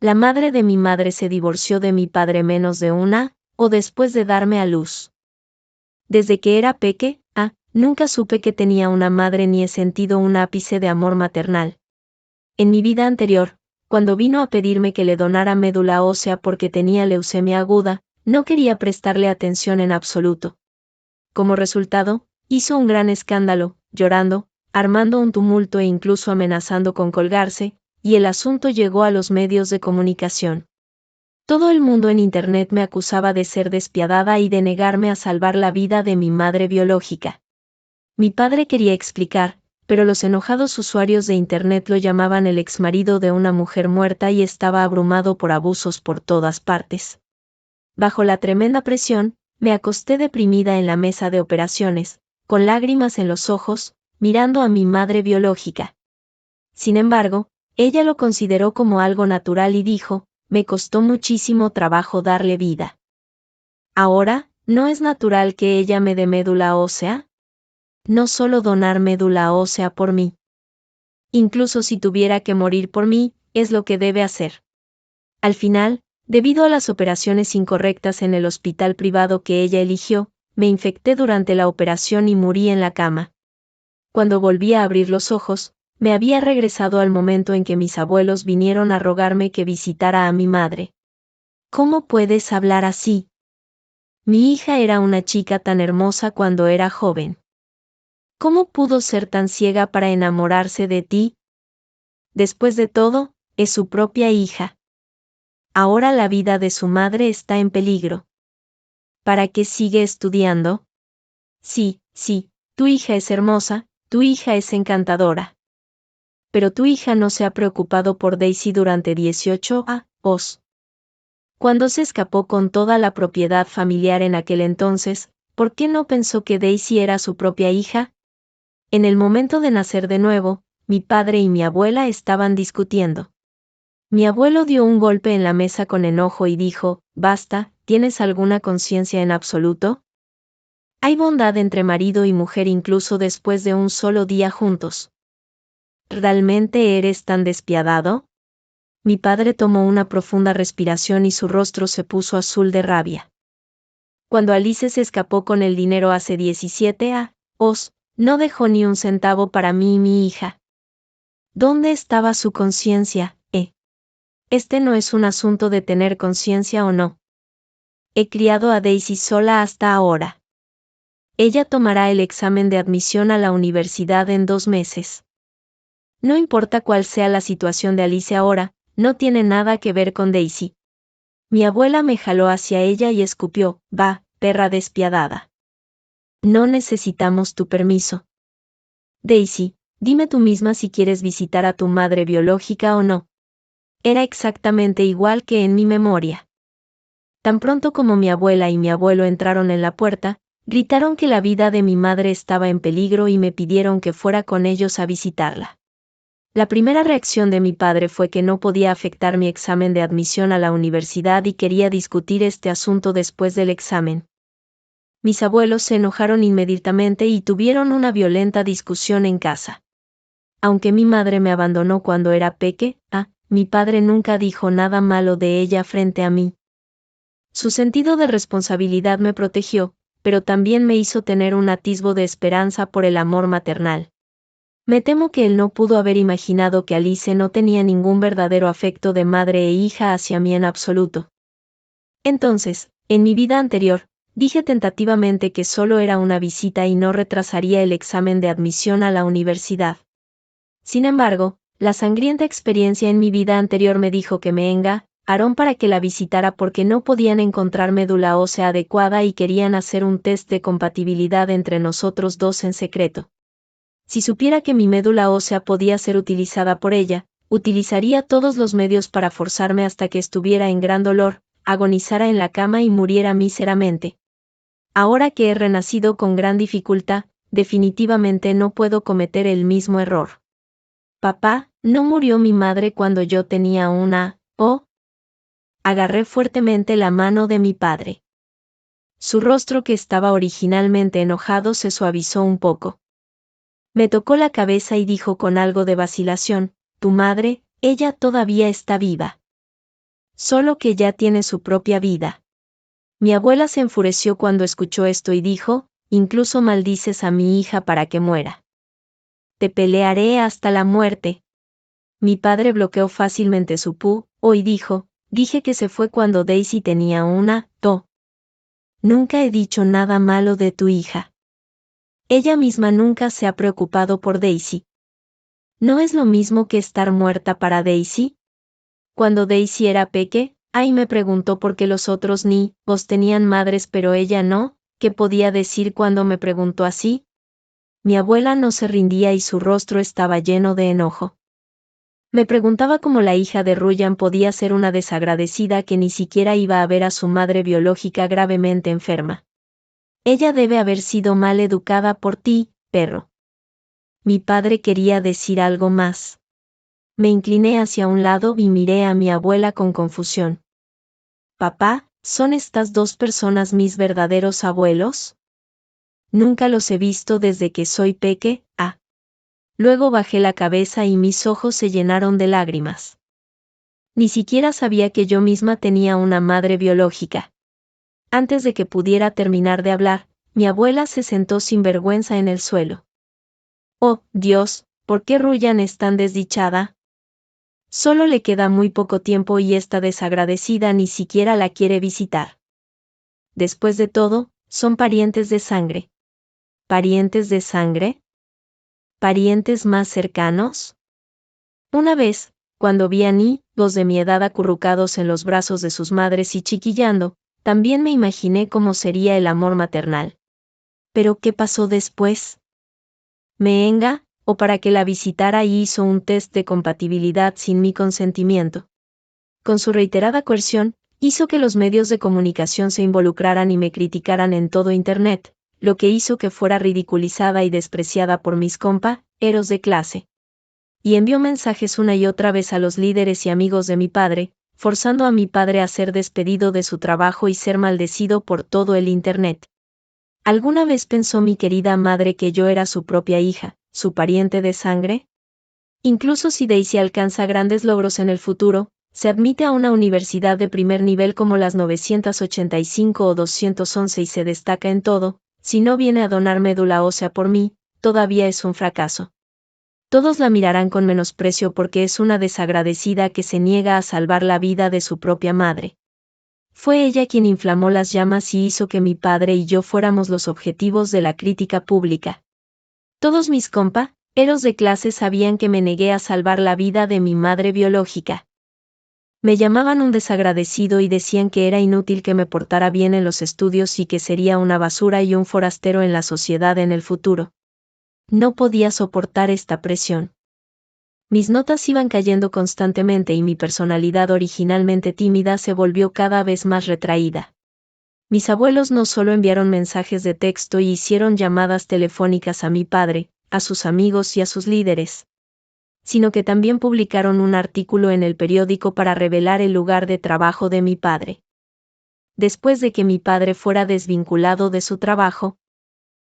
La madre de mi madre se divorció de mi padre menos de una, o después de darme a luz. Desde que era nunca supe que tenía una madre ni he sentido un ápice de amor maternal. En mi vida anterior, cuando vino a pedirme que le donara médula ósea porque tenía leucemia aguda, no quería prestarle atención en absoluto. Como resultado, hizo un gran escándalo, llorando, armando un tumulto e incluso amenazando con colgarse, y el asunto llegó a los medios de comunicación. Todo el mundo en Internet me acusaba de ser despiadada y de negarme a salvar la vida de mi madre biológica. Mi padre quería explicar, pero los enojados usuarios de Internet lo llamaban el exmarido de una mujer muerta y estaba abrumado por abusos por todas partes. Bajo la tremenda presión, me acosté deprimida en la mesa de operaciones, con lágrimas en los ojos, mirando a mi madre biológica. Sin embargo, ella lo consideró como algo natural y dijo, me costó muchísimo trabajo darle vida. Ahora, ¿no es natural que ella me dé médula ósea? No solo donar médula ósea por mí. Incluso si tuviera que morir por mí, es lo que debe hacer. Al final, debido a las operaciones incorrectas en el hospital privado que ella eligió, me infecté durante la operación y morí en la cama. Cuando volví a abrir los ojos, me había regresado al momento en que mis abuelos vinieron a rogarme que visitara a mi madre. ¿Cómo puedes hablar así? Mi hija era una chica tan hermosa cuando era joven. ¿Cómo pudo ser tan ciega para enamorarse de ti? Después de todo, es su propia hija. Ahora la vida de su madre está en peligro. ¿Para qué sigue estudiando? Sí, tu hija es hermosa, tu hija es encantadora. Pero tu hija no se ha preocupado por Daisy durante 18 años. Cuando se escapó con toda la propiedad familiar en aquel entonces, ¿por qué no pensó que Daisy era su propia hija? En el momento de nacer de nuevo, mi padre y mi abuela estaban discutiendo. Mi abuelo dio un golpe en la mesa con enojo y dijo, basta, ¿tienes alguna conciencia en absoluto? Hay bondad entre marido y mujer incluso después de un solo día juntos. ¿Realmente eres tan despiadado? Mi padre tomó una profunda respiración y su rostro se puso azul de rabia. Cuando Alice se escapó con el dinero hace 17 años, no dejó ni un centavo para mí y mi hija. ¿Dónde estaba su conciencia, Este no es un asunto de tener conciencia o no. He criado a Daisy sola hasta ahora. Ella tomará el examen de admisión a la universidad en 2 meses. No importa cuál sea la situación de Alice ahora, no tiene nada que ver con Daisy. Mi abuela me jaló hacia ella y escupió, va, perra despiadada. No necesitamos tu permiso. Daisy, dime tú misma si quieres visitar a tu madre biológica o no. Era exactamente igual que en mi memoria. Tan pronto como mi abuela y mi abuelo entraron en la puerta, gritaron que la vida de mi madre estaba en peligro y me pidieron que fuera con ellos a visitarla. La primera reacción de mi padre fue que no podía afectar mi examen de admisión a la universidad y quería discutir este asunto después del examen. Mis abuelos se enojaron inmediatamente y tuvieron una violenta discusión en casa. Aunque mi madre me abandonó cuando era pequeña, mi padre nunca dijo nada malo de ella frente a mí. Su sentido de responsabilidad me protegió, pero también me hizo tener un atisbo de esperanza por el amor maternal. Me temo que él no pudo haber imaginado que Alice no tenía ningún verdadero afecto de madre e hija hacia mí en absoluto. Entonces, en mi vida anterior, dije tentativamente que solo era una visita y no retrasaría el examen de admisión a la universidad. Sin embargo, la sangrienta experiencia en mi vida anterior me dijo que me engañaron para que la visitara porque no podían encontrar médula ósea adecuada y querían hacer un test de compatibilidad entre nosotros dos en secreto. Si supiera que mi médula ósea podía ser utilizada por ella, utilizaría todos los medios para forzarme hasta que estuviera en gran dolor, agonizara en la cama y muriera míseramente. Ahora que he renacido con gran dificultad, definitivamente no puedo cometer el mismo error. Papá, ¿no murió mi madre cuando yo tenía una Agarré fuertemente la mano de mi padre. Su rostro, que estaba originalmente enojado, se suavizó un poco. Me tocó la cabeza y dijo con algo de vacilación, tu madre, ella todavía está viva. solo que ya tiene su propia vida. Mi abuela se enfureció cuando escuchó esto y dijo, incluso maldices a mi hija para que muera. Te pelearé hasta la muerte. Mi padre bloqueó fácilmente su y dijo, dije que se fue cuando Daisy tenía una, Nunca he dicho nada malo de tu hija. Ella misma nunca se ha preocupado por Daisy. ¿No es lo mismo que estar muerta para Daisy? Cuando Daisy era peque, me preguntó por qué los otros vos tenían madres pero ella no, ¿qué podía decir cuando me preguntó así? Mi abuela no se rindía y su rostro estaba lleno de enojo. Me preguntaba cómo la hija de Ryan podía ser una desagradecida que ni siquiera iba a ver a su madre biológica gravemente enferma. Ella debe haber sido mal educada por ti, perro. Mi padre quería decir algo más. Me incliné hacia un lado y miré a mi abuela con confusión. Papá, ¿son estas dos personas mis verdaderos abuelos? Nunca los he visto desde que soy peque. Luego bajé la cabeza y mis ojos se llenaron de lágrimas. Ni siquiera sabía que yo misma tenía una madre biológica. Antes de que pudiera terminar de hablar, mi abuela se sentó sin vergüenza en el suelo. Oh, Dios, ¿por qué Ryan es tan desdichada? Solo le queda muy poco tiempo y esta desagradecida ni siquiera la quiere visitar. Después de todo, son parientes de sangre. ¿Parientes de sangre? ¿Parientes más cercanos? Una vez, cuando vi a los de mi edad acurrucados en los brazos de sus madres y chiquillando, también me imaginé cómo sería el amor maternal. ¿Pero qué pasó después? Para que la visitara y hizo un test de compatibilidad sin mi consentimiento. Con su reiterada coerción, hizo que los medios de comunicación se involucraran y me criticaran en todo Internet, lo que hizo que fuera ridiculizada y despreciada por mis compañeros de clase. Y envió mensajes una y otra vez a los líderes y amigos de mi padre, forzando a mi padre a ser despedido de su trabajo y ser maldecido por todo el Internet. ¿Alguna vez pensó mi querida madre que yo era su propia hija, su pariente de sangre? Incluso si Daisy alcanza grandes logros en el futuro, se admite a una universidad de primer nivel como las 985 o 211 y se destaca en todo, si no viene a donar médula ósea por mí, todavía es un fracaso. Todos la mirarán con menosprecio porque es una desagradecida que se niega a salvar la vida de su propia madre. Fue ella quien inflamó las llamas y hizo que mi padre y yo fuéramos los objetivos de la crítica pública. Todos mis compañeros de clase sabían que me negué a salvar la vida de mi madre biológica. Me llamaban un desagradecido y decían que era inútil que me portara bien en los estudios y que sería una basura y un forastero en la sociedad en el futuro. No podía soportar esta presión. Mis notas iban cayendo constantemente y mi personalidad originalmente tímida se volvió cada vez más retraída. Mis abuelos no solo enviaron mensajes de texto y hicieron llamadas telefónicas a mi padre, a sus amigos y a sus líderes, sino que también publicaron un artículo en el periódico para revelar el lugar de trabajo de mi padre. Después de que mi padre fuera desvinculado de su trabajo,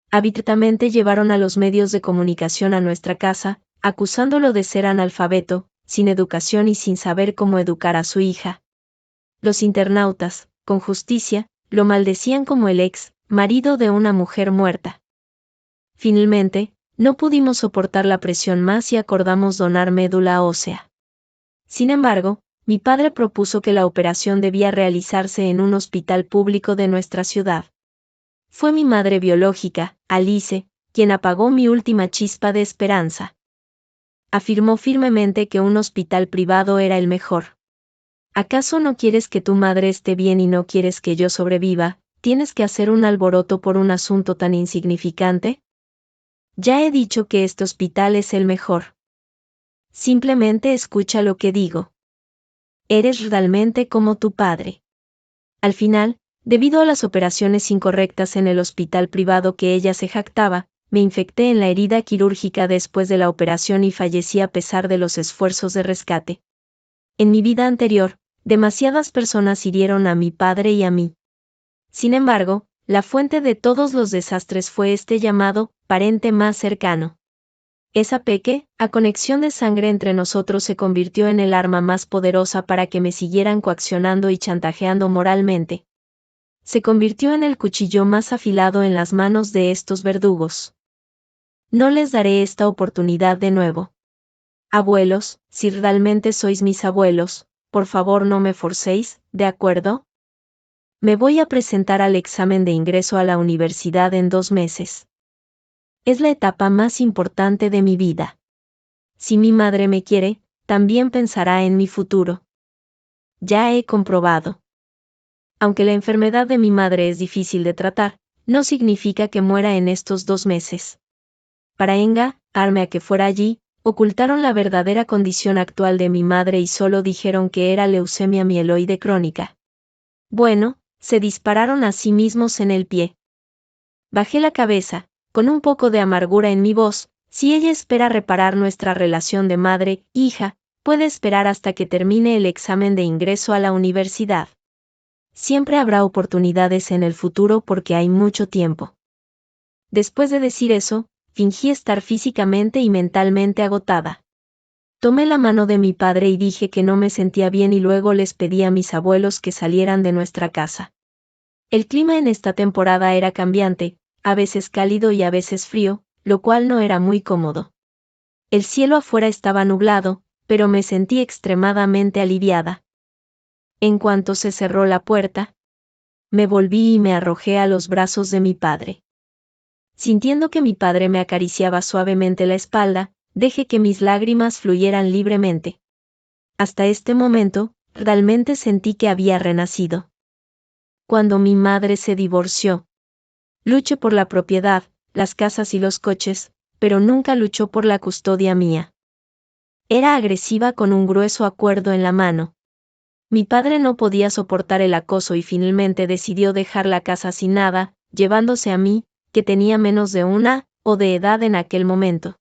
abiertamente llevaron a los medios de comunicación a nuestra casa, acusándolo de ser analfabeto, sin educación y sin saber cómo educar a su hija. Los internautas, con justicia, lo maldecían como el marido de una mujer muerta. Finalmente, no pudimos soportar la presión más y acordamos donar médula ósea. Sin embargo, mi padre propuso que la operación debía realizarse en un hospital público de nuestra ciudad. Fue mi madre biológica, Alice, quien apagó mi última chispa de esperanza. Afirmó firmemente que un hospital privado era el mejor. ¿Acaso no quieres que tu madre esté bien y no quieres que yo sobreviva? ¿Tienes que hacer un alboroto por un asunto tan insignificante? Ya he dicho que este hospital es el mejor. Simplemente escucha lo que digo. Eres realmente como tu padre. Al final, debido a las operaciones incorrectas en el hospital privado que ella se jactaba, me infecté en la herida quirúrgica después de la operación y fallecí a pesar de los esfuerzos de rescate. En mi vida anterior, demasiadas personas hirieron a mi padre y a mí. Sin embargo, la fuente de todos los desastres fue este llamado parente más cercano. Esa a conexión de sangre entre nosotros se convirtió en el arma más poderosa para que me siguieran coaccionando y chantajeando moralmente. Se convirtió en el cuchillo más afilado en las manos de estos verdugos. No les daré esta oportunidad de nuevo. Abuelos, si realmente sois mis abuelos, por favor no me forcéis, ¿de acuerdo? Me voy a presentar al examen de ingreso a la universidad en 2 meses. Es la etapa más importante de mi vida. Si mi madre me quiere, también pensará en mi futuro. Ya he comprobado. Aunque la enfermedad de mi madre es difícil de tratar, no significa que muera en estos 2 meses. Para engañarme a que fuera allí, ocultaron la verdadera condición actual de mi madre y solo dijeron que era leucemia mieloide crónica. Bueno, se dispararon a sí mismos en el pie. Bajé la cabeza, con un poco de amargura en mi voz. Si ella espera reparar nuestra relación de madre-hija, puede esperar hasta que termine el examen de ingreso a la universidad. Siempre habrá oportunidades en el futuro porque hay mucho tiempo. Después de decir eso, fingí estar físicamente y mentalmente agotada. Tomé la mano de mi padre y dije que no me sentía bien y luego les pedí a mis abuelos que salieran de nuestra casa. El clima en esta temporada era cambiante, a veces cálido y a veces frío, lo cual no era muy cómodo. El cielo afuera estaba nublado, pero me sentí extremadamente aliviada. En cuanto se cerró la puerta, me volví y me arrojé a los brazos de mi padre. Sintiendo que mi padre me acariciaba suavemente la espalda, dejé que mis lágrimas fluyeran libremente. Hasta este momento, realmente sentí que había renacido. Cuando mi madre se divorció, luché por la propiedad, las casas y los coches, pero nunca luchó por la custodia mía. Era agresiva con un grueso acuerdo en la mano. Mi padre no podía soportar el acoso y finalmente decidió dejar la casa sin nada, llevándose a mí, que tenía menos de 1 año de edad en aquel momento.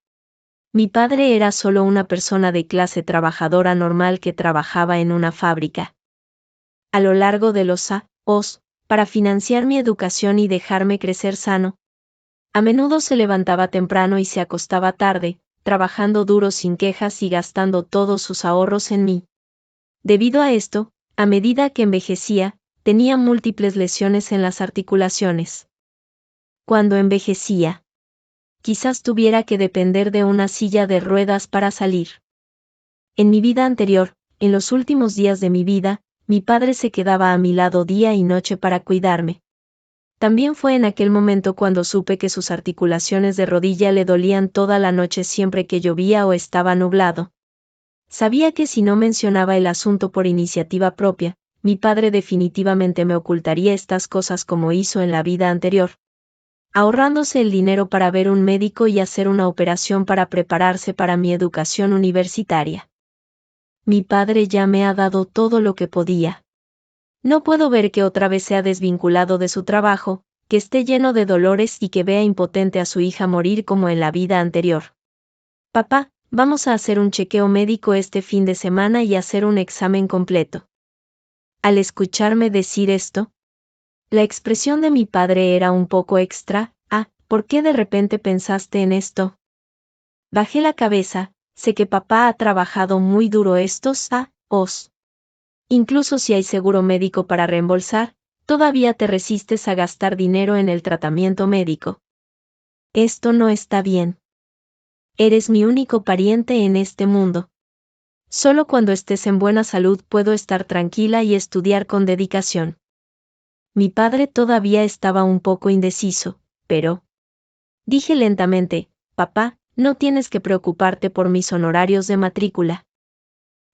Mi padre era solo una persona de clase trabajadora normal que trabajaba en una fábrica. A lo largo de los años, para financiar mi educación y dejarme crecer sano, a menudo se levantaba temprano y se acostaba tarde, trabajando duro sin quejas y gastando todos sus ahorros en mí. Debido a esto, a medida que envejecía, tenía múltiples lesiones en las articulaciones. Cuando envejecía, quizás tuviera que depender de una silla de ruedas para salir. En mi vida anterior, en los últimos días de mi vida, mi padre se quedaba a mi lado día y noche para cuidarme. También fue en aquel momento cuando supe que sus articulaciones de rodilla le dolían toda la noche siempre que llovía o estaba nublado. Sabía que si no mencionaba el asunto por iniciativa propia, mi padre definitivamente me ocultaría estas cosas como hizo en la vida anterior, ahorrándose el dinero para ver un médico y hacer una operación para prepararse para mi educación universitaria. Mi padre ya me ha dado todo lo que podía. No puedo ver que otra vez se ha desvinculado de su trabajo, que esté lleno de dolores y que vea impotente a su hija morir como en la vida anterior. Papá, vamos a hacer un chequeo médico este fin de semana y hacer un examen completo. Al escucharme decir esto, la expresión de mi padre era un poco extra. ¿Por qué de repente pensaste en esto? Bajé la cabeza. Sé que papá ha trabajado muy duro estos años. Incluso si hay seguro médico para reembolsar, todavía te resistes a gastar dinero en el tratamiento médico. Esto no está bien. Eres mi único pariente en este mundo. Solo cuando estés en buena salud puedo estar tranquila y estudiar con dedicación. Mi padre todavía estaba un poco indeciso, pero... Dije lentamente, papá, no tienes que preocuparte por mis honorarios de matrícula.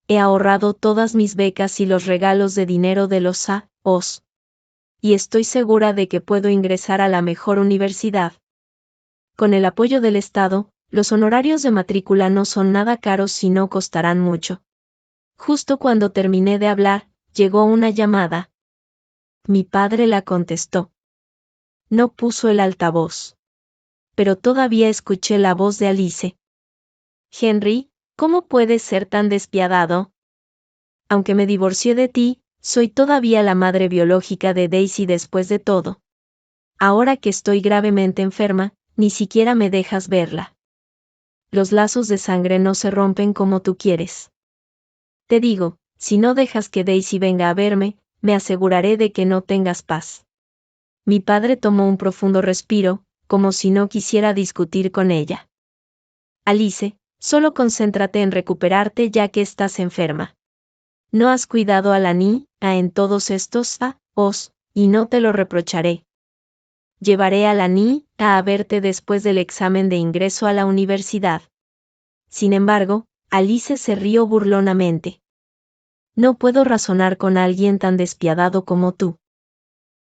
He ahorrado todas mis becas y los regalos de dinero de los años. Y estoy segura de que puedo ingresar a la mejor universidad. Con el apoyo del Estado, los honorarios de matrícula no son nada caros y no costarán mucho. Justo cuando terminé de hablar, llegó una llamada. Mi padre la contestó. No puso el altavoz. Pero todavía escuché la voz de Alice. Henry, ¿cómo puedes ser tan despiadado? Aunque me divorcié de ti, soy todavía la madre biológica de Daisy después de todo. Ahora que estoy gravemente enferma, ni siquiera me dejas verla. los lazos de sangre no se rompen como tú quieres. Te digo, si no dejas que Daisy venga a verme, me aseguraré de que no tengas paz. Mi padre tomó un profundo respiro, como si no quisiera discutir con ella. Alice, solo concéntrate en recuperarte ya que estás enferma. No has cuidado a la niña en todos estos años, y no te lo reprocharé. Llevaré a la niña a verte después del examen de ingreso a la universidad. Sin embargo, Alice se rió burlonamente. No puedo razonar con alguien tan despiadado como tú.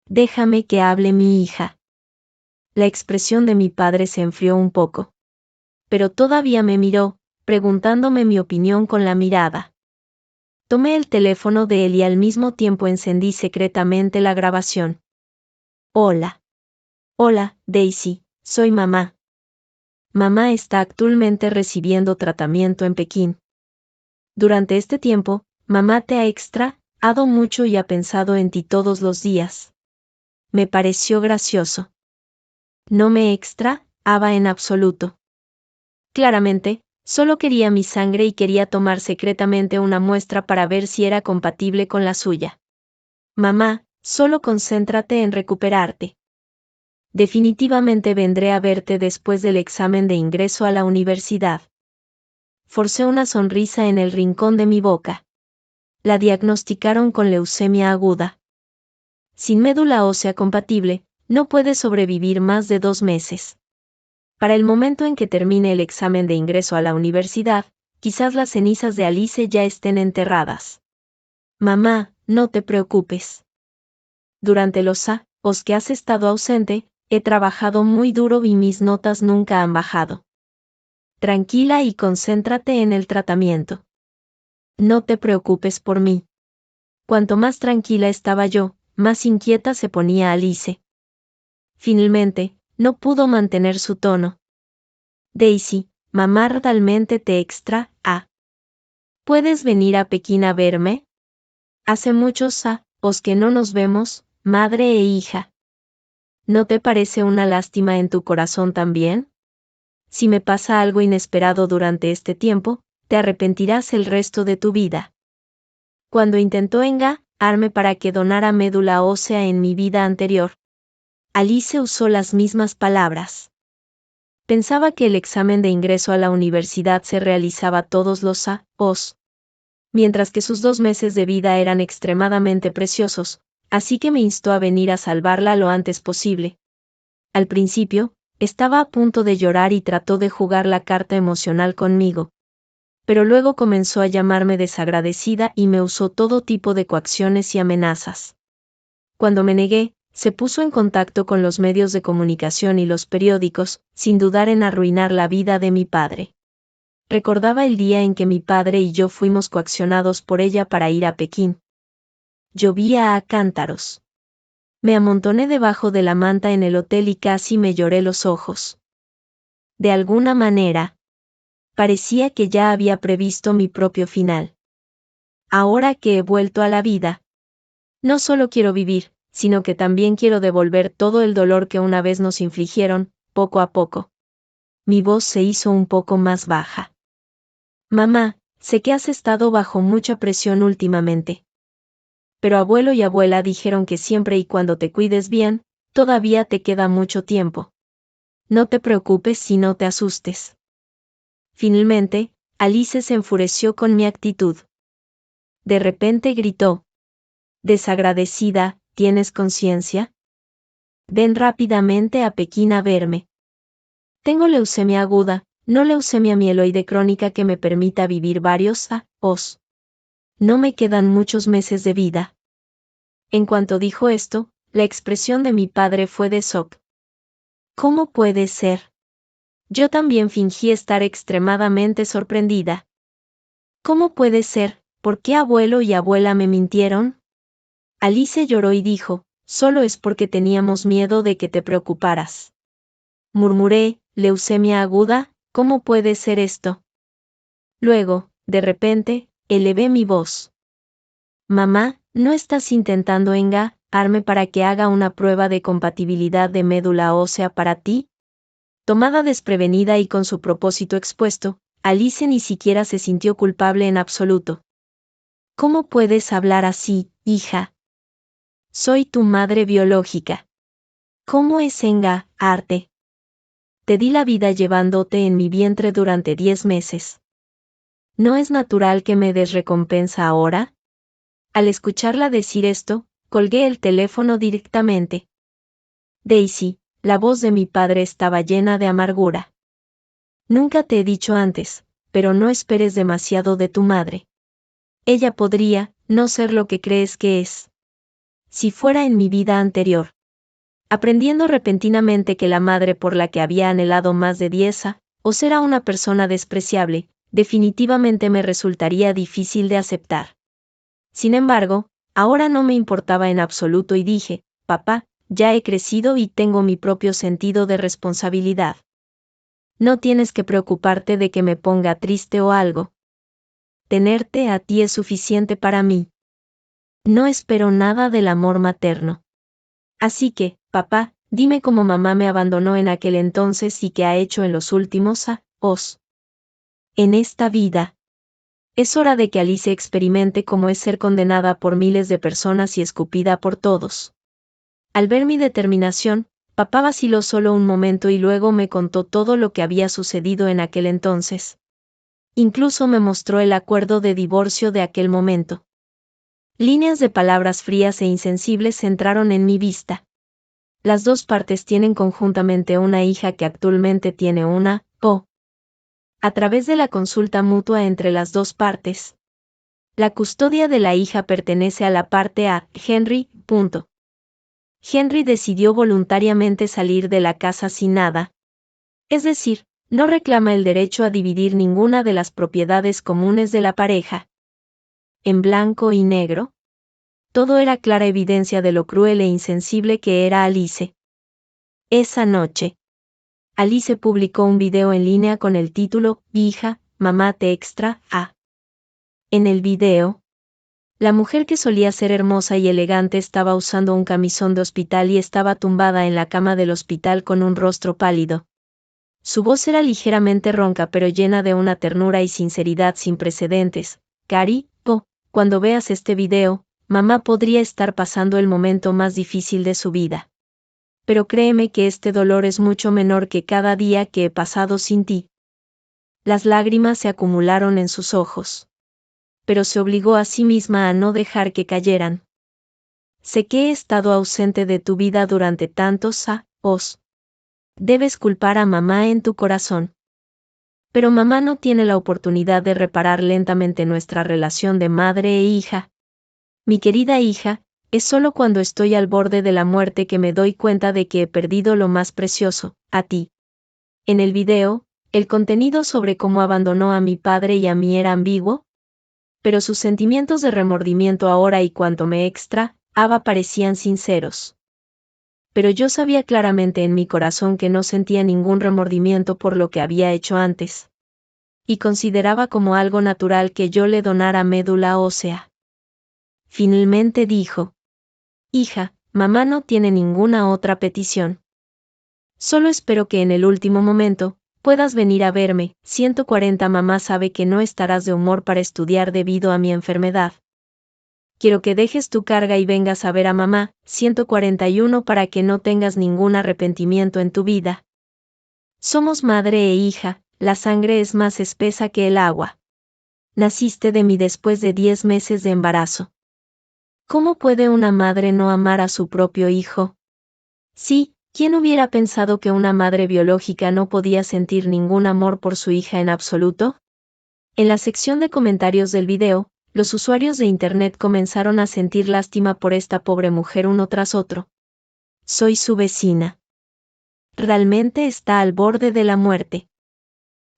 Déjame que hable mi hija. La expresión de mi padre se enfrió un poco. Pero todavía me miró, preguntándome mi opinión con la mirada. Tomé el teléfono de él y al mismo tiempo encendí secretamente la grabación. Hola. Hola, Daisy, soy mamá. Mamá está actualmente recibiendo tratamiento en Pekín. Durante este tiempo, mamá te ha extrañado mucho y ha pensado en ti todos los días. Me pareció gracioso. No me extrañaba en absoluto. Claramente, solo quería mi sangre y quería tomar secretamente una muestra para ver si era compatible con la suya. Mamá, solo concéntrate en recuperarte. Definitivamente vendré a verte después del examen de ingreso a la universidad. Forcé una sonrisa en el rincón de mi boca. La diagnosticaron con leucemia aguda. Sin médula ósea compatible, no puede sobrevivir más de 2 meses. Para el momento en que termine el examen de ingreso a la universidad, quizás las cenizas de Alice ya estén enterradas. Mamá, no te preocupes. Durante los años que has estado ausente, he trabajado muy duro y mis notas nunca han bajado. Tranquila y concéntrate en el tratamiento. No te preocupes por mí. Cuanto más tranquila estaba yo, más inquieta se ponía Alice. Finalmente, no pudo mantener su tono. Daisy, mamá realmente te extraña. ¿Puedes venir a Pekín a verme? Hace muchos años que no nos vemos, madre e hija. ¿No te parece una lástima en tu corazón también? Si me pasa algo inesperado durante este tiempo, te arrepentirás el resto de tu vida. Cuando intentó engañarme para que donara médula ósea en mi vida anterior, Alice usó las mismas palabras. Pensaba que el examen de ingreso a la universidad se realizaba todos los años, mientras que sus 2 meses de vida eran extremadamente preciosos, así que me instó a venir a salvarla lo antes posible. Al principio, estaba a punto de llorar y trató de jugar la carta emocional conmigo. Pero luego comenzó a llamarme desagradecida y me usó todo tipo de coacciones y amenazas. Cuando me negué, se puso en contacto con los medios de comunicación y los periódicos, sin dudar en arruinar la vida de mi padre. Recordaba el día en que mi padre y yo fuimos coaccionados por ella para ir a Pekín. Llovía a cántaros. Me amontoné debajo de la manta en el hotel y casi me lloré los ojos. De alguna manera, parecía que ya había previsto mi propio final. Ahora que he vuelto a la vida, no solo quiero vivir, sino que también quiero devolver todo el dolor que una vez nos infligieron, poco a poco. Mi voz se hizo un poco más baja. Mamá, sé que has estado bajo mucha presión últimamente. Pero abuelo y abuela dijeron que siempre y cuando te cuides bien, todavía te queda mucho tiempo. No te preocupes si no te asustes. Finalmente, Alice se enfureció con mi actitud. De repente gritó. Desagradecida, ¿tienes conciencia? Ven rápidamente a Pekín a verme. Tengo leucemia aguda, no leucemia mieloide crónica que me permita vivir varios años. No me quedan muchos meses de vida. En cuanto dijo esto, la expresión de mi padre fue de shock. ¿Cómo puede ser? Yo también fingí estar extremadamente sorprendida. ¿Cómo puede ser? ¿Por qué abuelo y abuela me mintieron? Alice lloró y dijo, solo es porque teníamos miedo de que te preocuparas. Murmuré, leucemia aguda, ¿cómo puede ser esto? Luego, de repente, elevé mi voz. Mamá, ¿no estás intentando engañarme para que haga una prueba de compatibilidad de médula ósea para ti? Tomada desprevenida y con su propósito expuesto, Alice ni siquiera se sintió culpable en absoluto. ¿Cómo puedes hablar así, hija? Soy tu madre biológica. ¿Cómo es arte? Te di la vida llevándote en mi vientre durante 10 meses. ¿No es natural que me des recompensa ahora? Al escucharla decir esto, colgué el teléfono directamente. Daisy, la voz de mi padre estaba llena de amargura. Nunca te he dicho antes, pero no esperes demasiado de tu madre. Ella podría no ser lo que crees que es. Si fuera en mi vida anterior. Aprendiendo repentinamente que la madre por la que había anhelado más de 10 años era una persona despreciable, definitivamente me resultaría difícil de aceptar. Sin embargo, ahora no me importaba en absoluto y dije, papá, ya he crecido y tengo mi propio sentido de responsabilidad. No tienes que preocuparte de que me ponga triste o algo. Tenerte a ti es suficiente para mí. No espero nada del amor materno. Así que, papá, dime cómo mamá me abandonó en aquel entonces y qué ha hecho en los últimos años. En esta vida. Es hora de que Alice experimente cómo es ser condenada por miles de personas y escupida por todos. Al ver mi determinación, papá vaciló solo un momento y luego me contó todo lo que había sucedido en aquel entonces. Incluso me mostró el acuerdo de divorcio de aquel momento. Líneas de palabras frías e insensibles entraron en mi vista. Las dos partes tienen conjuntamente una hija que actualmente tiene una a través de la consulta mutua entre las dos partes. La custodia de la hija pertenece a la parte a Henry. Henry decidió voluntariamente salir de la casa sin nada. Es decir, no reclama el derecho a dividir ninguna de las propiedades comunes de la pareja. En blanco y negro. Todo era clara evidencia de lo cruel e insensible que era Alice. Esa noche, Alice publicó un video en línea con el título, Hija, mamá te extra, a. En el video, la mujer que solía ser hermosa y elegante estaba usando un camisón de hospital y estaba tumbada en la cama del hospital con un rostro pálido. Su voz era ligeramente ronca pero llena de una ternura y sinceridad sin precedentes. Cari, cuando veas este video, mamá podría estar pasando el momento más difícil de su vida. Pero créeme que este dolor es mucho menor que cada día que he pasado sin ti. Las lágrimas se acumularon en sus ojos. Pero se obligó a sí misma a no dejar que cayeran. Sé que he estado ausente de tu vida durante tantos años. Debes culpar a mamá en tu corazón. Pero mamá no tiene la oportunidad de reparar lentamente nuestra relación de madre e hija. Mi querida hija, es solo cuando estoy al borde de la muerte que me doy cuenta de que he perdido lo más precioso, a ti. En el video, el contenido sobre cómo abandonó a mi padre y a mí era ambiguo, pero sus sentimientos de remordimiento ahora y cuanto me extrañaba parecían sinceros. Pero yo sabía claramente en mi corazón que no sentía ningún remordimiento por lo que había hecho antes. Y consideraba como algo natural que yo le donara médula ósea. Finalmente dijo: Hija, mamá no tiene ninguna otra petición. Solo espero que en el último momento puedas venir a verme. 140 Mamá sabe que no estarás de humor para estudiar debido a mi enfermedad. Quiero que dejes tu carga y vengas a ver a mamá. 141 Para que no tengas ningún arrepentimiento en tu vida. Somos madre e hija, la sangre es más espesa que el agua. Naciste de mí después de 10 meses de embarazo. ¿Cómo puede una madre no amar a su propio hijo? Sí, ¿quién hubiera pensado que una madre biológica no podía sentir ningún amor por su hija en absoluto? En la sección de comentarios del video, los usuarios de Internet comenzaron a sentir lástima por esta pobre mujer uno tras otro. Soy su vecina. Realmente está al borde de la muerte.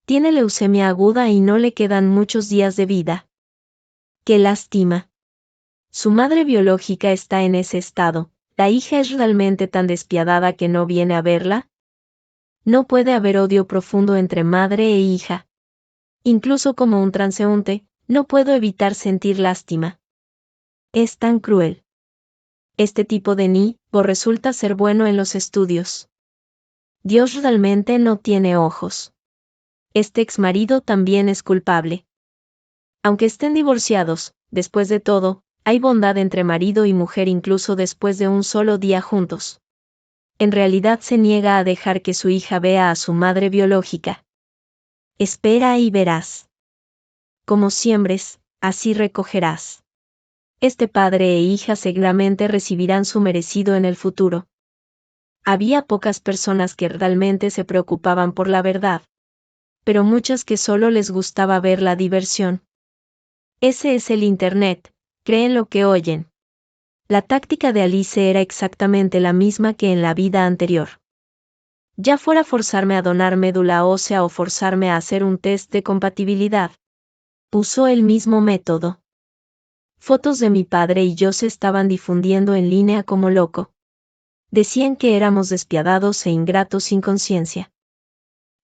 Tiene leucemia aguda y no le quedan muchos días de vida. ¡Qué lástima! Su madre biológica está en ese estado. ¿La hija es realmente tan despiadada que no viene a verla? No puede haber odio profundo entre madre e hija. Incluso como un transeúnte, no puedo evitar sentir lástima. Es tan cruel. Este tipo de niño resulta ser bueno en los estudios. Dios realmente no tiene ojos. Este exmarido también es culpable. Aunque estén divorciados, después de todo, hay bondad entre marido y mujer incluso después de un solo día juntos. En realidad se niega a dejar que su hija vea a su madre biológica. Espera y verás. Como siembres, así recogerás. Este padre e hija seguramente recibirán su merecido en el futuro. Había pocas personas que realmente se preocupaban por la verdad, pero muchas que solo les gustaba ver la diversión. Ese es el Internet, creen lo que oyen. La táctica de Alice era exactamente la misma que en la vida anterior. Ya fuera forzarme a donar médula ósea o forzarme a hacer un test de compatibilidad. Usó el mismo método. Fotos de mi padre y yo se estaban difundiendo en línea como loco. Decían que éramos despiadados e ingratos sin conciencia.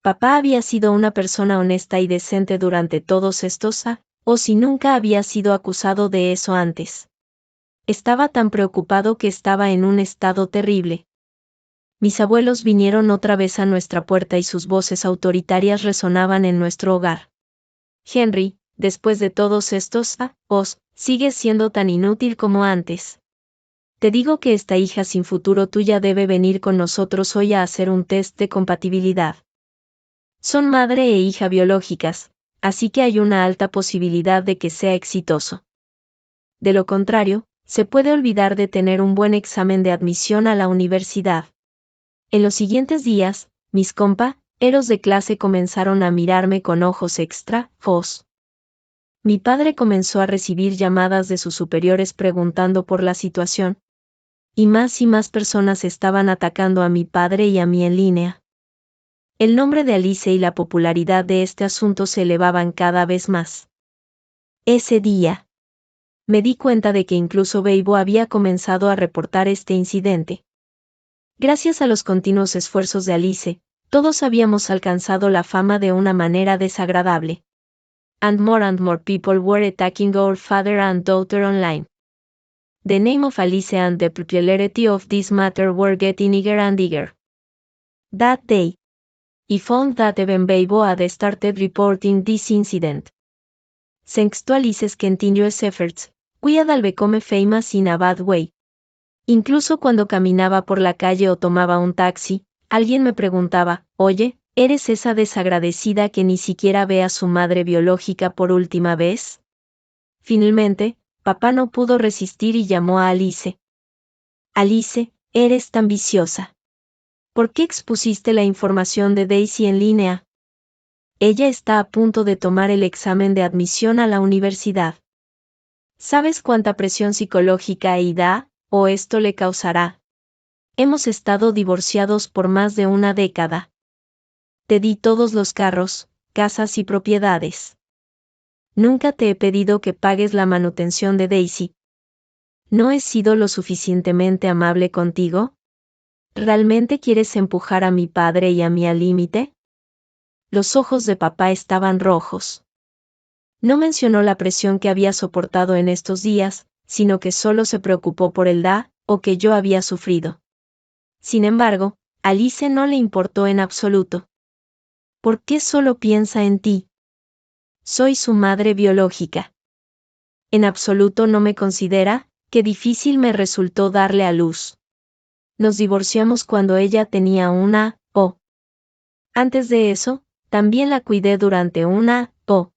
Papá había sido una persona honesta y decente durante todos estos años, o si nunca había sido acusado de eso antes. Estaba tan preocupado que estaba en un estado terrible. Mis abuelos vinieron otra vez a nuestra puerta y sus voces autoritarias resonaban en nuestro hogar. Henry, después de todos estos años, sigues siendo tan inútil como antes. Te digo que esta hija sin futuro tuya debe venir con nosotros hoy a hacer un test de compatibilidad. Son madre e hija biológicas, así que hay una alta posibilidad de que sea exitoso. De lo contrario, se puede olvidar de tener un buen examen de admisión a la universidad. En los siguientes días, mis compañeros de clase comenzaron a mirarme con ojos extraños. Mi padre comenzó a recibir llamadas de sus superiores preguntando por la situación. Y más personas estaban atacando a mi padre y a mí en línea. El nombre de Alice y la popularidad de este asunto se elevaban cada vez más. Ese día, me di cuenta de que incluso Weibo había comenzado a reportar este incidente. Gracias a los continuos esfuerzos de Alice, todos habíamos alcanzado la fama de una manera desagradable. And more people were attacking our father and daughter online. The name of Alice and the popularity of this matter were getting bigger and bigger. That day, I found that even Weibo had started reporting this incident. Thanks to Alice's continuous efforts, we had all become famous in a bad way. Incluso cuando caminaba por la calle o tomaba un taxi, alguien me preguntaba, oye, ¿eres esa desagradecida que ni siquiera ve a su madre biológica por última vez? Finalmente, papá no pudo resistir y llamó a Alice. Alice, eres tan viciosa. ¿Por qué expusiste la información de Daisy en línea? Ella está a punto de tomar el examen de admisión a la universidad. ¿Sabes cuánta presión psicológica da, o esto le causará? Hemos estado divorciados por más de una década. Te di todos los carros, casas y propiedades. Nunca te he pedido que pagues la manutención de Daisy. ¿No he sido lo suficientemente amable contigo? ¿Realmente quieres empujar a mi padre y a mí al límite? Los ojos de papá estaban rojos. No mencionó la presión que había soportado en estos días, sino que solo se preocupó por el o que yo había sufrido. Sin embargo, Alice no le importó en absoluto. ¿Por qué solo piensa en ti? Soy su madre biológica. En absoluto no me considera, qué difícil me resultó darle a luz. Nos divorciamos cuando ella tenía una O. Antes de eso, también la cuidé durante una O.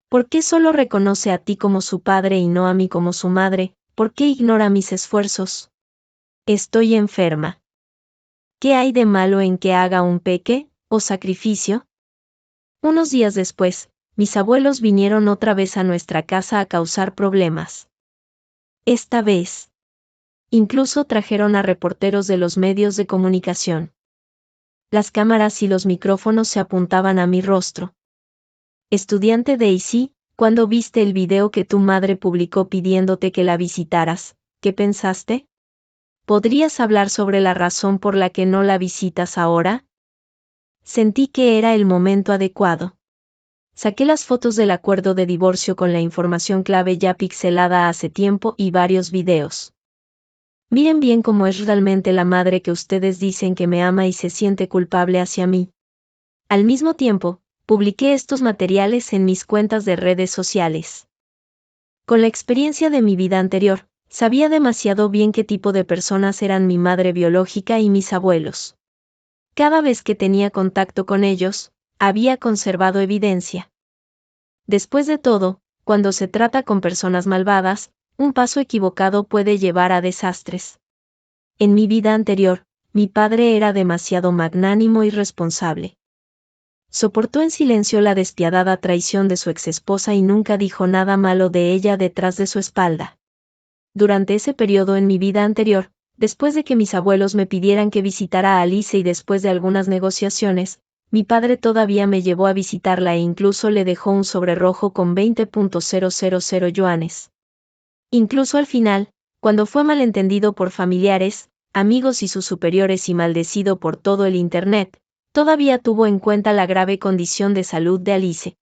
¿Por qué solo reconoce a ti como su padre y no a mí como su madre? ¿Por qué ignora mis esfuerzos? Estoy enferma. ¿Qué hay de malo en que haga un peque, o sacrificio? Unos días después, mis abuelos vinieron otra vez a nuestra casa a causar problemas. Esta vez, incluso trajeron a reporteros de los medios de comunicación. Las cámaras y los micrófonos se apuntaban a mi rostro. Estudiante Daisy, cuando viste el video que tu madre publicó pidiéndote que la visitaras, ¿qué pensaste? ¿Podrías hablar sobre la razón por la que no la visitas ahora? Sentí que era el momento adecuado. Saqué las fotos del acuerdo de divorcio con la información clave ya pixelada hace tiempo y varios videos. Miren bien cómo es realmente la madre que ustedes dicen que me ama y se siente culpable hacia mí. Al mismo tiempo, publiqué estos materiales en mis cuentas de redes sociales. Con la experiencia de mi vida anterior, sabía demasiado bien qué tipo de personas eran mi madre biológica y mis abuelos. Cada vez que tenía contacto con ellos, había conservado evidencia. Después de todo, cuando se trata con personas malvadas, un paso equivocado puede llevar a desastres. En mi vida anterior, mi padre era demasiado magnánimo y responsable. Soportó en silencio la despiadada traición de su exesposa y nunca dijo nada malo de ella detrás de su espalda. Durante ese periodo en mi vida anterior, después de que mis abuelos me pidieran que visitara a Alice y después de algunas negociaciones, mi padre todavía me llevó a visitarla e incluso le dejó un sobre rojo con 20.000 yuanes. Incluso al final, cuando fue malentendido por familiares, amigos y sus superiores y maldecido por todo el Internet, todavía tuvo en cuenta la grave condición de salud de Alice.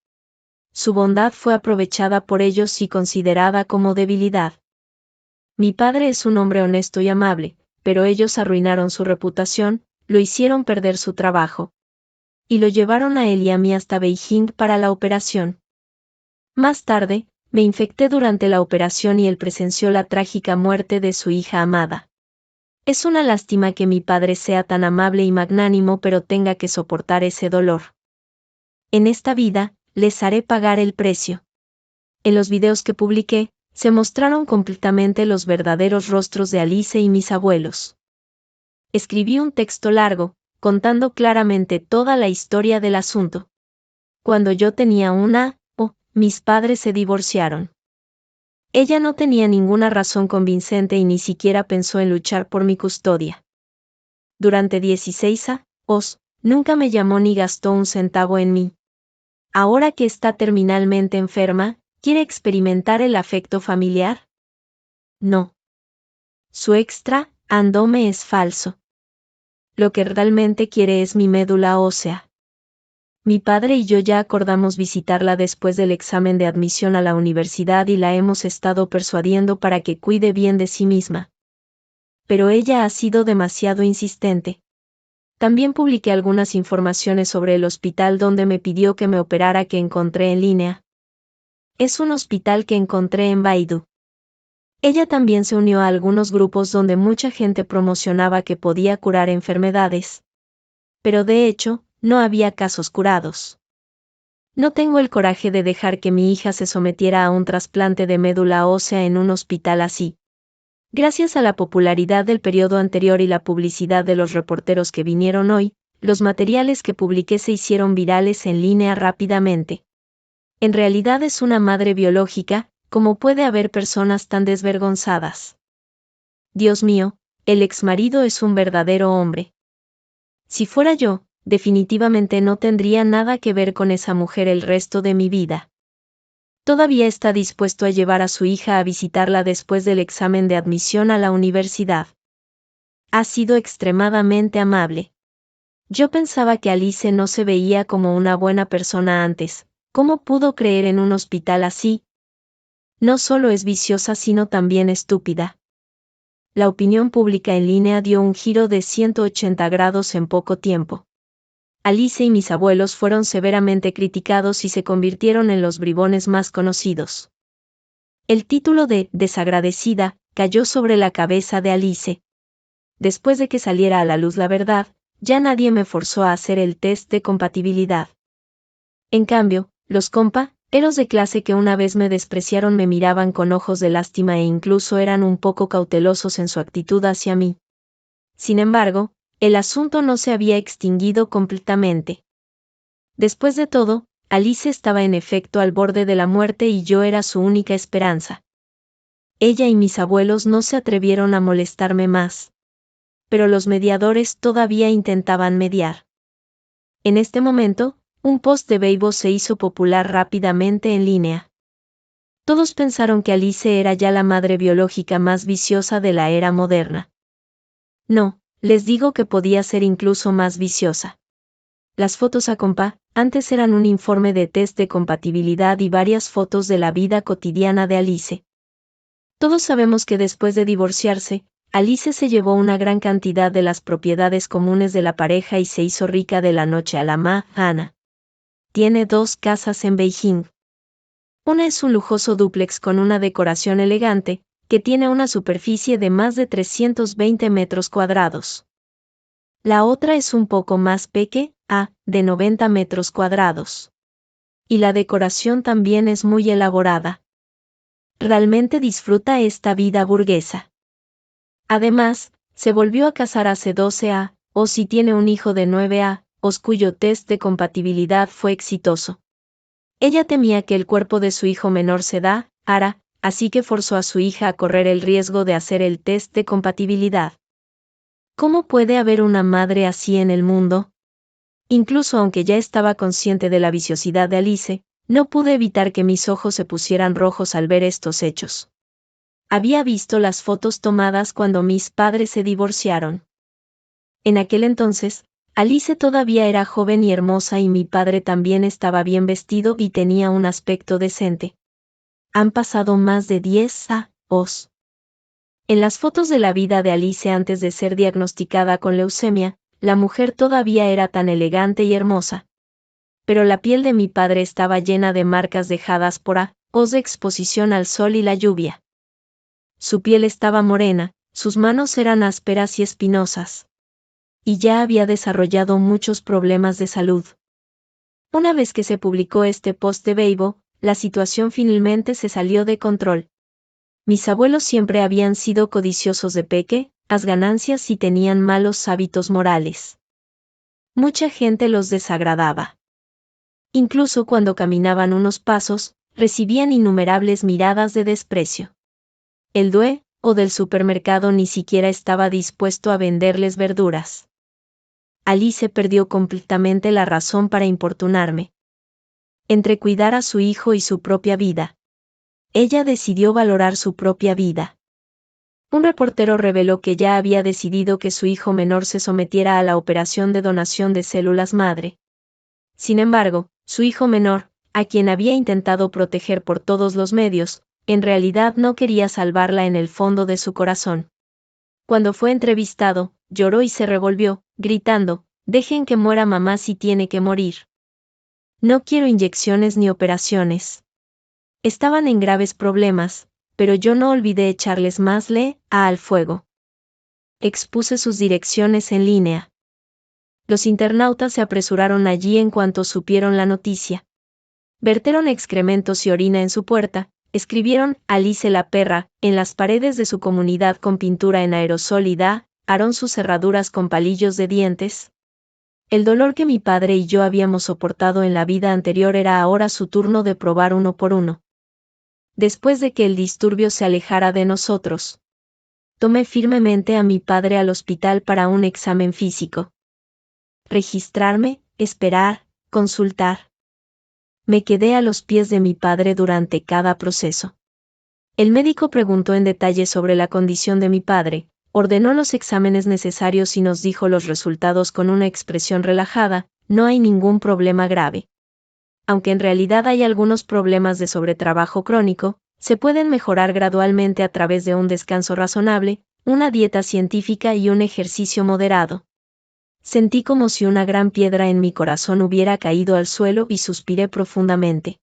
Su bondad fue aprovechada por ellos y considerada como debilidad. Mi padre es un hombre honesto y amable, pero ellos arruinaron su reputación, lo hicieron perder su trabajo. Y lo llevaron a él y a mí hasta Beijing para la operación. Más tarde, me infecté durante la operación y él presenció la trágica muerte de su hija amada. Es una lástima que mi padre sea tan amable y magnánimo pero tenga que soportar ese dolor. En esta vida, les haré pagar el precio. En los videos que publiqué, se mostraron completamente los verdaderos rostros de Alice y mis abuelos. Escribí un texto largo, contando claramente toda la historia del asunto. Cuando yo tenía mis padres se divorciaron. Ella no tenía ninguna razón convincente y ni siquiera pensó en luchar por mi custodia. Durante 16 años, nunca me llamó ni gastó un centavo en mí. Ahora que está terminalmente enferma, ¿quiere experimentar el afecto familiar? No. Su andome es falso. Lo que realmente quiere es mi médula ósea. Mi padre y yo ya acordamos visitarla después del examen de admisión a la universidad y la hemos estado persuadiendo para que cuide bien de sí misma. Pero ella ha sido demasiado insistente. También publiqué algunas informaciones sobre el hospital donde me pidió que me operara que encontré en línea. Es un hospital que encontré en Baidu. Ella también se unió a algunos grupos donde mucha gente promocionaba que podía curar enfermedades. Pero de hecho, no había casos curados. No tengo el coraje de dejar que mi hija se sometiera a un trasplante de médula ósea en un hospital así. Gracias a la popularidad del periodo anterior y la publicidad de los reporteros que vinieron hoy, los materiales que publiqué se hicieron virales en línea rápidamente. En realidad es una madre biológica, ¿cómo puede haber personas tan desvergonzadas? Dios mío, el exmarido es un verdadero hombre. Si fuera yo, definitivamente no tendría nada que ver con esa mujer el resto de mi vida. Todavía está dispuesto a llevar a su hija a visitarla después del examen de admisión a la universidad. Ha sido extremadamente amable. Yo pensaba que Alice no se veía como una buena persona antes. ¿Cómo pudo creer en un hospital así? No solo es viciosa sino también estúpida. La opinión pública en línea dio un giro de 180 grados en poco tiempo. Alice y mis abuelos fueron severamente criticados y se convirtieron en los bribones más conocidos. El título de desagradecida cayó sobre la cabeza de Alice. Después de que saliera a la luz la verdad, ya nadie me forzó a hacer el test de compatibilidad. En cambio, los compañeros de clase que una vez me despreciaron me miraban con ojos de lástima e incluso eran un poco cautelosos en su actitud hacia mí. Sin embargo, el asunto no se había extinguido completamente. Después de todo, Alice estaba en efecto al borde de la muerte y yo era su única esperanza. Ella y mis abuelos no se atrevieron a molestarme más. Pero los mediadores todavía intentaban mediar. En este momento, un post de Weibo se hizo popular rápidamente en línea. Todos pensaron que Alice era ya la madre biológica más viciosa de la era moderna. No, les digo que podía ser incluso más viciosa. Las fotos a antes eran un informe de test de compatibilidad y varias fotos de la vida cotidiana de Alice. Todos sabemos que después de divorciarse, Alice se llevó una gran cantidad de las propiedades comunes de la pareja y se hizo rica de la noche a la mañana. Tiene 2 casas en Beijing. Una es un lujoso dúplex con una decoración elegante, que tiene una superficie de más de 320 metros cuadrados. La otra es un poco más pequeña, de 90 metros cuadrados. Y la decoración también es muy elaborada. Realmente disfruta esta vida burguesa. Además, se volvió a casar hace 12 años y tiene un hijo de 9 años cuyo test de compatibilidad fue exitoso. Ella temía que el cuerpo de su hijo menor se dañara, así que forzó a su hija a correr el riesgo de hacer el test de compatibilidad. ¿Cómo puede haber una madre así en el mundo? Incluso aunque ya estaba consciente de la viciosidad de Alice, no pude evitar que mis ojos se pusieran rojos al ver estos hechos. Había visto las fotos tomadas cuando mis padres se divorciaron. En aquel entonces, Alice todavía era joven y hermosa y mi padre también estaba bien vestido y tenía un aspecto decente. Han pasado más de 10 años. En las fotos de la vida de Alice antes de ser diagnosticada con leucemia, la mujer todavía era tan elegante y hermosa. Pero la piel de mi padre estaba llena de marcas dejadas por años de exposición al sol y la lluvia. Su piel estaba morena, sus manos eran ásperas y espinosas. Y ya había desarrollado muchos problemas de salud. Una vez que se publicó este post de Weibo, la situación finalmente se salió de control. Mis abuelos siempre habían sido codiciosos de pequeñas ganancias y tenían malos hábitos morales. Mucha gente los desagradaba. Incluso cuando caminaban unos pasos, recibían innumerables miradas de desprecio. El dueño del supermercado ni siquiera estaba dispuesto a venderles verduras. Alice perdió completamente la razón para importunarme. Entre cuidar a su hijo y su propia vida. Ella decidió valorar su propia vida. Un reportero reveló que ya había decidido que su hijo menor se sometiera a la operación de donación de células madre. Sin embargo, su hijo menor, a quien había intentado proteger por todos los medios, en realidad no quería salvarla en el fondo de su corazón. Cuando fue entrevistado, lloró y se revolvió, gritando, «Dejen que muera mamá si tiene que morir. No quiero inyecciones ni operaciones». Estaban en graves problemas, pero yo no olvidé echarles más leña al fuego. Expuse sus direcciones en línea. Los internautas se apresuraron allí en cuanto supieron la noticia. Vertieron excrementos y orina en su puerta, escribieron «Alice la perra» en las paredes de su comunidad con pintura en aerosol y dañaron sus cerraduras con palillos de dientes. El dolor que mi padre y yo habíamos soportado en la vida anterior era ahora su turno de probar uno por uno. Después de que el disturbio se alejara de nosotros, tomé firmemente a mi padre al hospital para un examen físico. Registrarme, esperar, consultar. Me quedé a los pies de mi padre durante cada proceso. El médico preguntó en detalle sobre la condición de mi padre, ordenó los exámenes necesarios y nos dijo los resultados con una expresión relajada: no hay ningún problema grave. Aunque en realidad hay algunos problemas de sobretrabajo crónico, se pueden mejorar gradualmente a través de un descanso razonable, una dieta científica y un ejercicio moderado. Sentí como si una gran piedra en mi corazón hubiera caído al suelo y suspiré profundamente.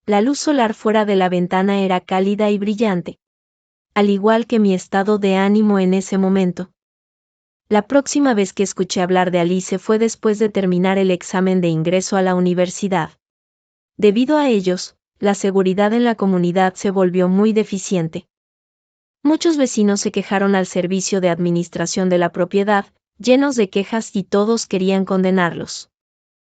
La luz solar fuera de la ventana era cálida y brillante, al igual que mi estado de ánimo en ese momento. La próxima vez que escuché hablar de Alice fue después de terminar el examen de ingreso a la universidad. Debido a ellos, la seguridad en la comunidad se volvió muy deficiente. Muchos vecinos se quejaron al servicio de administración de la propiedad, llenos de quejas y todos querían condenarlos.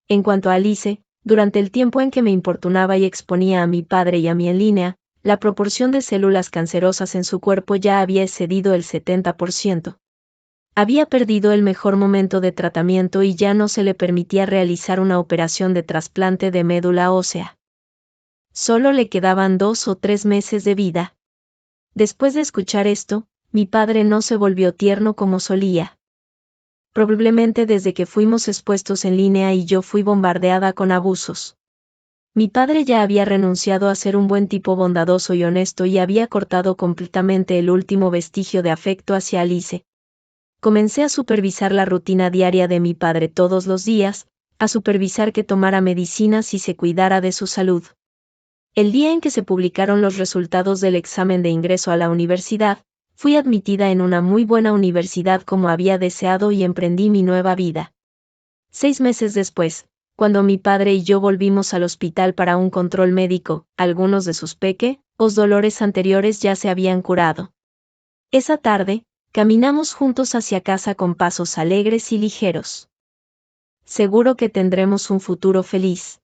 En cuanto a Alice, durante el tiempo en que me importunaba y exponía a mi padre y a mí en línea, la proporción de células cancerosas en su cuerpo ya había excedido el 70%. Había perdido el mejor momento de tratamiento y ya no se le permitía realizar una operación de trasplante de médula ósea. Solo le quedaban 2 o 3 meses de vida. Después de escuchar esto, mi padre no se volvió tierno como solía. Probablemente desde que fuimos expuestos en línea y yo fui bombardeada con abusos. Mi padre ya había renunciado a ser un buen tipo bondadoso y honesto y había cortado completamente el último vestigio de afecto hacia Alice. Comencé a supervisar la rutina diaria de mi padre todos los días, a supervisar que tomara medicinas y se cuidara de su salud. El día en que se publicaron los resultados del examen de ingreso a la universidad, fui admitida en una muy buena universidad como había deseado y emprendí mi nueva vida. 6 meses después, cuando mi padre y yo volvimos al hospital para un control médico, algunos de sus pequeños dolores anteriores ya se habían curado. Esa tarde, caminamos juntos hacia casa con pasos alegres y ligeros. Seguro que tendremos un futuro feliz.